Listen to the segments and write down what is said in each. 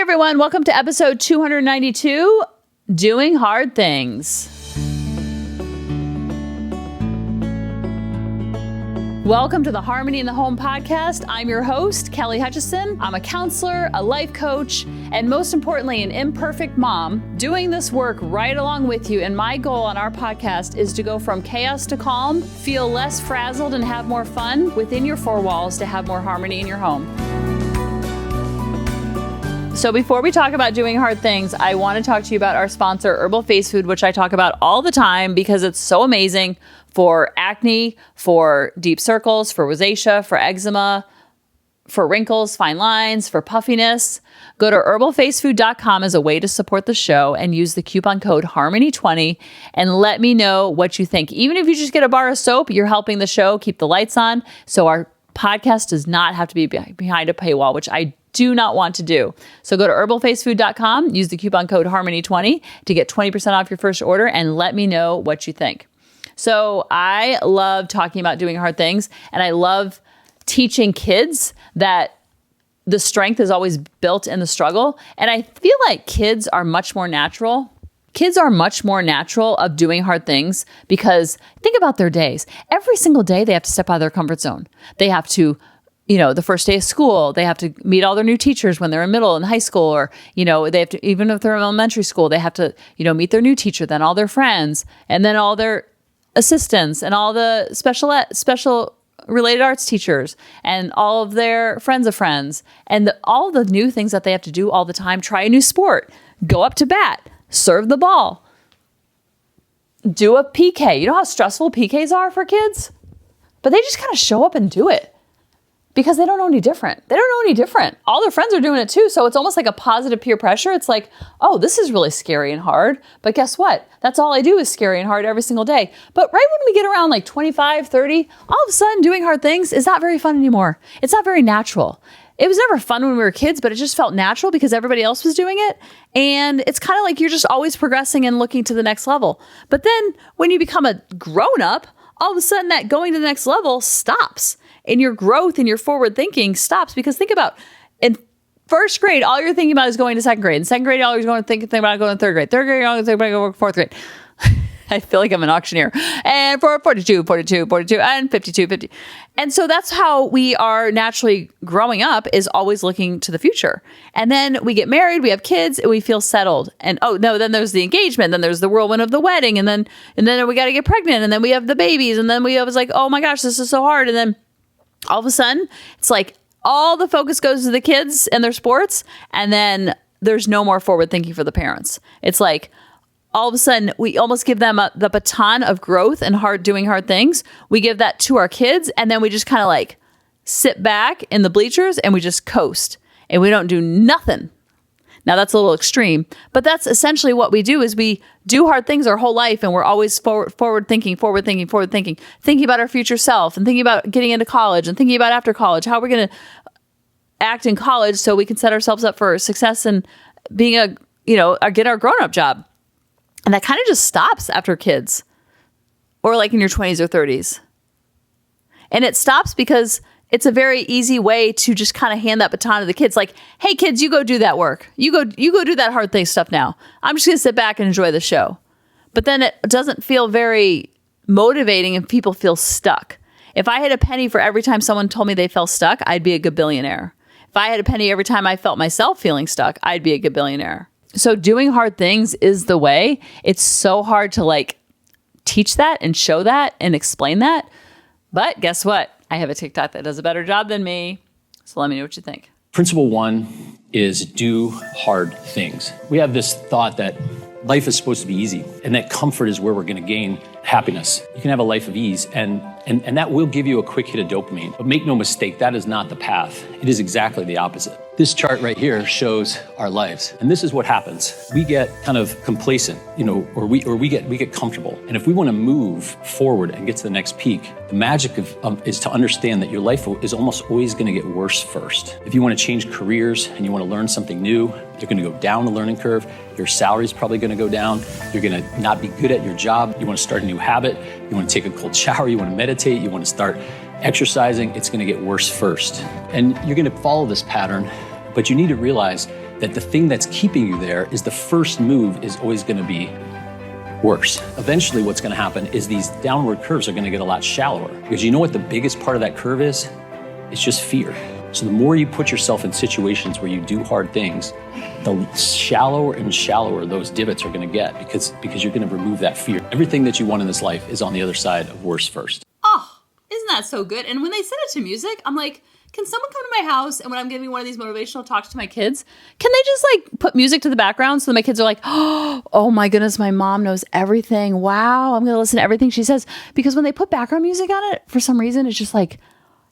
everyone. Welcome to episode 292, Doing Hard Things. Welcome to the Harmony in the Home podcast. I'm your host, Kelly Hutchison. I'm a counselor, a life coach, and most importantly, an imperfect mom doing this work right along with you. And my goal on our podcast is to go from chaos to calm, feel less frazzled, and have more fun within your four walls to have more harmony in your home. So before we talk about doing hard things, I want to talk to you about our sponsor, Herbal Face Food, which I talk about all the time because it's so amazing for acne, for deep circles, for rosacea, for eczema, for wrinkles, fine lines, for puffiness. Go to herbalfacefood.com as a way to support the show and use the coupon code HARMONY20 and let me know what you think. Even if you just get a bar of soap, you're helping the show keep the lights on. So our podcast does not have to be behind a paywall, which I do not want to do. So go to herbalfacefood.com, use the coupon code HARMONY20 to get 20% off your first order and let me know what you think. So I love talking about doing hard things, and I love teaching kids that the strength is always built in the struggle. And I feel like kids are much more natural. Kids are much more natural of doing hard things because think about their days. Every single day they have to step out of their comfort zone. They have to, the first day of school, they have to meet all their new teachers when they're in middle and high school, or, they have to, even if they're in elementary school, they have to, meet their new teacher, then all their friends, and then all their assistants and all the special related arts teachers and all of their friends of friends and all the new things that they have to do all the time. Try a new sport, go up to bat, serve the ball, do a PK. You know how stressful PKs are for kids? But they just kind of show up and do it. Because they don't know any different. All their friends are doing it too. So it's almost like a positive peer pressure. It's like, oh, this is really scary and hard. But guess what? That's all I do is scary and hard every single day. But right when we get around like 25, 30, all of a sudden doing hard things is not very fun anymore. It's not very natural. It was never fun when we were kids, but it just felt natural because everybody else was doing it. And it's kind of like you're just always progressing and looking to the next level. But then when you become a grown up, all of a sudden that going to the next level stops. And your growth and your forward thinking stops because think about in first grade, all you're thinking about is going to second grade. In second grade, all you're going to think about going to third grade. Third grade, all you're thinking about going to fourth grade. I feel like I'm an auctioneer. And for 42, and 52, 50. And so that's how we are naturally growing up, is always looking to the future. And then we get married, we have kids, and we feel settled. And then there's the engagement, then there's the whirlwind of the wedding, and then we got to get pregnant, and then we have the babies, and then we was like, oh my gosh, this is so hard. And then all of a sudden, it's like all the focus goes to the kids and their sports, and then there's no more forward thinking for the parents. It's like all of a sudden, we almost give them the baton of growth and doing hard things. We give that to our kids, and then we just kind of like sit back in the bleachers and we just coast, and we don't do nothing. Now that's a little extreme, but that's essentially what we do is we do hard things our whole life, and we're always forward thinking, thinking about our future self, and thinking about getting into college, and thinking about after college, how we're going to act in college so we can set ourselves up for success and being get our grown-up job. And that kind of just stops after kids, or like in your 20s or 30s. And it stops because it's a very easy way to just kind of hand that baton to the kids. Like, hey kids, you go do that work. You go do that hard thing stuff now. I'm just going to sit back and enjoy the show. But then it doesn't feel very motivating and people feel stuck. If I had a penny for every time someone told me they felt stuck, I'd be a good billionaire. If I had a penny every time I felt myself feeling stuck, I'd be a good billionaire. So doing hard things is the way. It's so hard to teach that and show that and explain that. But guess what? I have a TikTok that does a better job than me. So let me know what you think. Principle 1 is do hard things. We have this thought that life is supposed to be easy and that comfort is where we're going to gain happiness. You can have a life of ease and that will give you a quick hit of dopamine. But make no mistake, that is not the path. It is exactly the opposite. This chart right here shows our lives. And this is what happens. We get kind of complacent, or we get comfortable. And if we want to move forward and get to the next peak, the magic is to understand that your life is almost always going to get worse first. If you want to change careers and you want to learn something new, you're going to go down the learning curve. Your salary is probably going to go down. You're going to not be good at your job. You want to start a new habit. You want to take a cold shower. You want to meditate. You want to start exercising. It's going to get worse first. And you're going to follow this pattern. But you need to realize that the thing that's keeping you there is the first move is always going to be worse. Eventually what's going to happen is these downward curves are going to get a lot shallower, because you know what the biggest part of that curve is? It's just fear. So the more you put yourself in situations where you do hard things, the shallower and shallower those divots are going to get, because you're going to remove that fear. Everything that you want in this life is on the other side of worse first. Oh, isn't that so good? And when they set it to music, I'm like, can someone come to my house and when I'm giving one of these motivational talks to my kids, can they just like put music to the background so that my kids are like, oh my goodness, my mom knows everything. Wow, I'm going to listen to everything she says. Because when they put background music on it, for some reason, it's just like,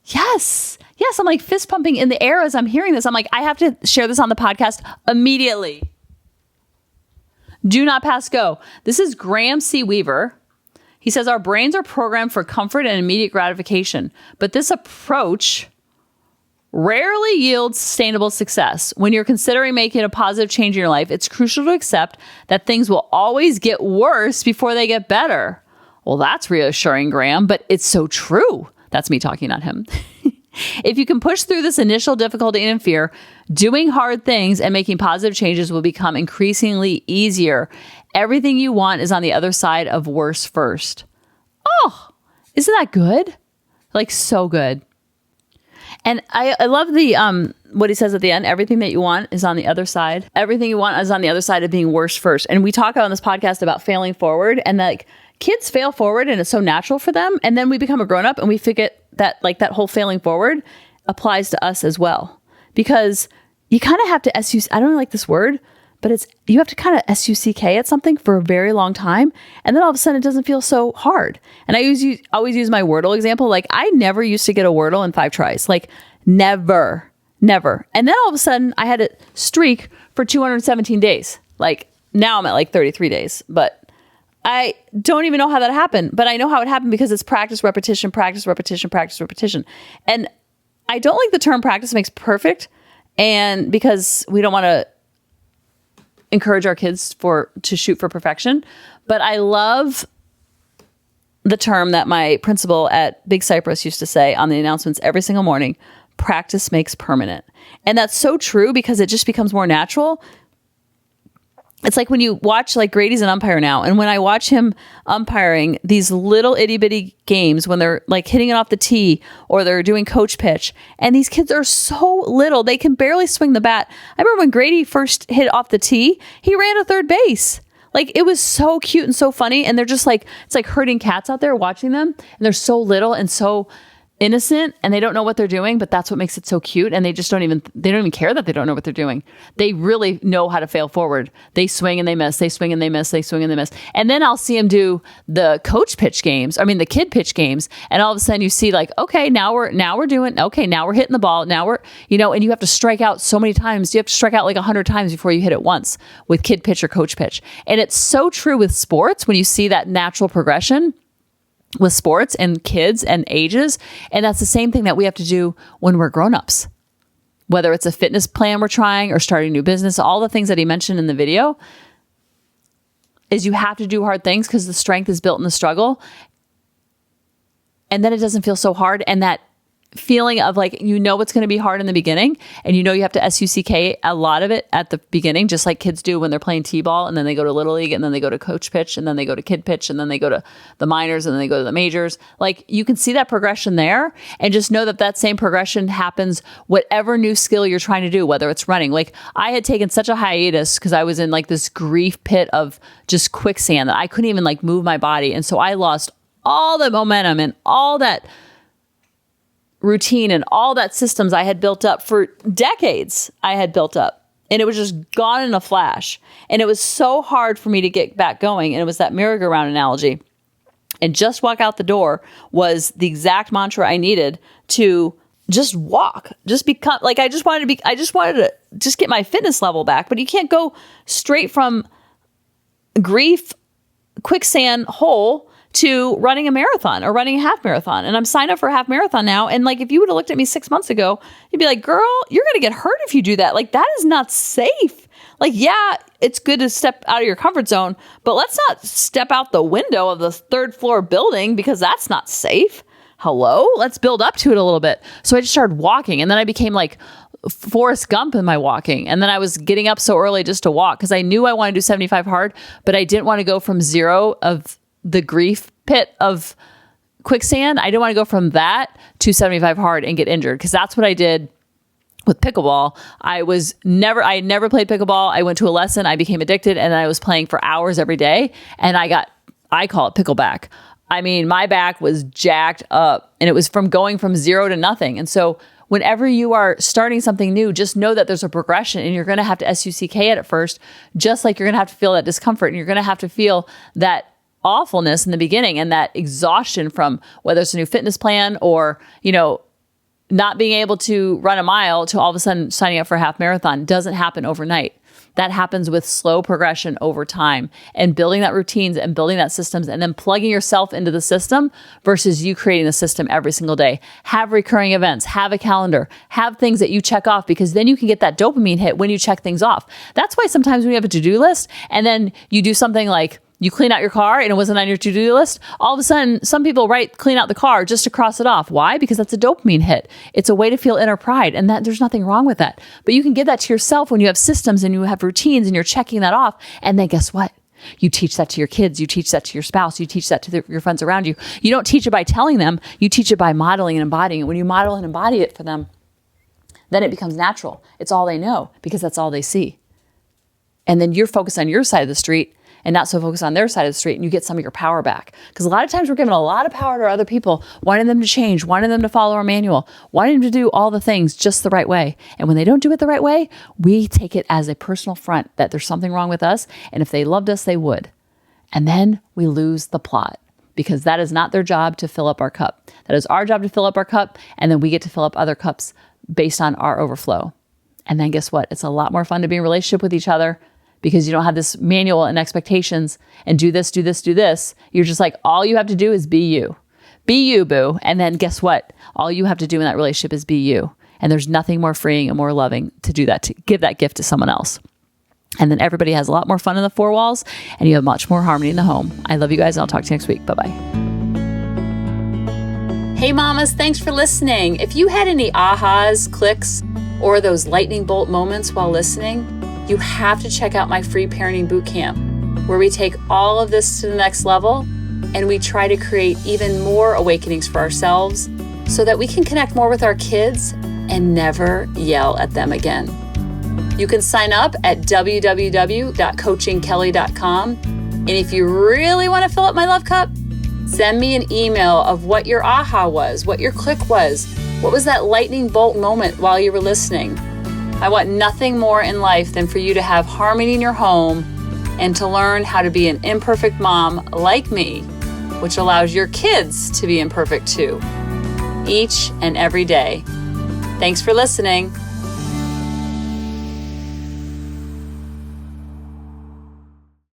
yes. I'm like fist pumping in the air as I'm hearing this. I'm like, I have to share this on the podcast immediately. Do not pass go. This is Graham C. Weaver. He says, our brains are programmed for comfort and immediate gratification, but this approach rarely yields sustainable success. When you're considering making a positive change in your life, it's crucial to accept that things will always get worse before they get better. Well, that's reassuring, Graham, but it's so true. That's me talking, not him. If you can push through this initial difficulty and fear, doing hard things and making positive changes will become increasingly easier. Everything you want is on the other side of worse first. Oh, isn't that good? Like, so good. And I love the what he says at the end. Everything that you want is on the other side. Everything you want is on the other side of being worse first. And we talk on this podcast about failing forward, and like kids fail forward and it's so natural for them. And then we become a grown up and we forget that like that whole failing forward applies to us as well. Because you kind of have to I don't like this word, but you have to kind of SUCK at something for a very long time. And then all of a sudden it doesn't feel so hard. And I always use my Wordle example. Like I never used to get a Wordle in 5 tries, like never. And then all of a sudden I had a streak for 217 days. Like now I'm at like 33 days, but I don't even know how that happened, but I know how it happened because it's practice, repetition. And I don't like the term practice makes perfect. And because we don't want to encourage our kids to shoot for perfection. But I love the term that my principal at Big Cypress used to say on the announcements every single morning: practice makes permanent. And that's so true because it just becomes more natural. It's like when you watch, like Grady's an umpire now. And when I watch him umpiring these little itty bitty games, when they're like hitting it off the tee or they're doing coach pitch, and these kids are so little, they can barely swing the bat. I remember when Grady first hit off the tee, he ran to third base. Like it was so cute and so funny. And they're just like, it's like herding cats out there watching them. And they're so little and so innocent and they don't know what they're doing, but that's what makes it so cute. And they don't even care that they don't know what they're doing. They really know how to fail forward. They swing and they miss, they swing and they miss, they swing and they miss. And then I'll see them do the coach pitch games. The kid pitch games. And all of a sudden you see like, okay, now we're hitting the ball. Now we're, and you have to strike out so many times. You have to strike out like 100 times before you hit it once with kid pitch or coach pitch. And it's so true with sports when you see that natural progression with sports and kids and ages. And that's the same thing that we have to do when we're grown-ups. Whether it's a fitness plan we're trying or starting a new business, all the things that he mentioned in the video is you have to do hard things because the strength is built in the struggle. And then it doesn't feel so hard. And that feeling of like, it's going to be hard in the beginning and you have to SUCK a lot of it at the beginning, just like kids do when they're playing t-ball and then they go to little league and then they go to coach pitch and then they go to kid pitch and then they go to the minors and then they go to the majors. Like you can see that progression there and just know that same progression happens whatever new skill you're trying to do, whether it's running. Like I had taken such a hiatus because I was in like this grief pit of just quicksand that I couldn't even like move my body. And so I lost all the momentum and all that routine and all that systems I had built up for decades. And it was just gone in a flash. And it was so hard for me to get back going. And it was that merry-go-round analogy. And just walk out the door was the exact mantra I needed to just walk, just become like, I just wanted to just get my fitness level back. But you can't go straight from grief, quicksand hole to running a marathon or running a half marathon. And I'm signed up for a half marathon now. And like, if you would have looked at me 6 months ago, you'd be like, girl, you're going to get hurt if you do that. Like, that is not safe. Like, yeah, it's good to step out of your comfort zone, but let's not step out the window of the 3rd floor building because that's not safe. Hello, let's build up to it a little bit. So I just started walking and then I became like Forrest Gump in my walking. And then I was getting up so early just to walk because I knew I wanted to do 75 hard, but I didn't want to go from zero of the grief pit of quicksand. I didn't want to go from that to 75 hard and get injured, because that's what I did with pickleball. I had never played pickleball. I went to a lesson, I became addicted, and I was playing for hours every day. And I call it pickleback. I mean, my back was jacked up, and it was from going from zero to nothing. And so whenever you are starting something new, just know that there's a progression, and you're going to have to SUCK it at first, just like you're going to have to feel that discomfort, and you're going to have to feel that awfulness in the beginning and that exhaustion from whether it's a new fitness plan or, not being able to run a mile to all of a sudden signing up for a half marathon. Doesn't happen overnight. That happens with slow progression over time, and building that routines and building that systems, and then plugging yourself into the system versus you creating the system every single day. Have recurring events, have a calendar, have things that you check off, because then you can get that dopamine hit when you check things off. That's why sometimes when you have a to-do list and then you do something like you clean out your car and it wasn't on your to-do list, all of a sudden, some people clean out the car just to cross it off. Why? Because that's a dopamine hit. It's a way to feel inner pride, and that there's nothing wrong with that. But you can give that to yourself when you have systems and you have routines and you're checking that off. And then guess what? You teach that to your kids. You teach that to your spouse. You teach that to your friends around you. You don't teach it by telling them. You teach it by modeling and embodying it. When you model and embody it for them, then it becomes natural. It's all they know because that's all they see. And then you're focused on your side of the street and not so focused on their side of the street, and you get some of your power back. Because a lot of times we're giving a lot of power to other people, wanting them to change, wanting them to follow our manual, wanting them to do all the things just the right way. And when they don't do it the right way, we take it as a personal front that there's something wrong with us. And if they loved us, they would. And then we lose the plot, because that is not their job to fill up our cup. That is our job to fill up our cup. And then we get to fill up other cups based on our overflow. And then guess what? It's a lot more fun to be in a relationship with each other, because you don't have this manual and expectations and do this, do this, do this. You're just like, all you have to do is be you. Be you, boo. And then guess what? All you have to do in that relationship is be you. And there's nothing more freeing and more loving to do that, to give that gift to someone else. And then everybody has a lot more fun in the four walls, and you have much more harmony in the home. I love you guys, and I'll talk to you next week. Bye-bye. Hey mamas, thanks for listening. If you had any ahas, clicks, or those lightning bolt moments while listening, you have to check out my free parenting bootcamp, where we take all of this to the next level and we try to create even more awakenings for ourselves so that we can connect more with our kids and never yell at them again. You can sign up at www.coachingkelly.com. And if you really want to fill up my love cup, send me an email of what your aha was, what your click was, what was that lightning bolt moment while you were listening. I want nothing more in life than for you to have harmony in your home and to learn how to be an imperfect mom like me, which allows your kids to be imperfect too, each and every day. Thanks for listening.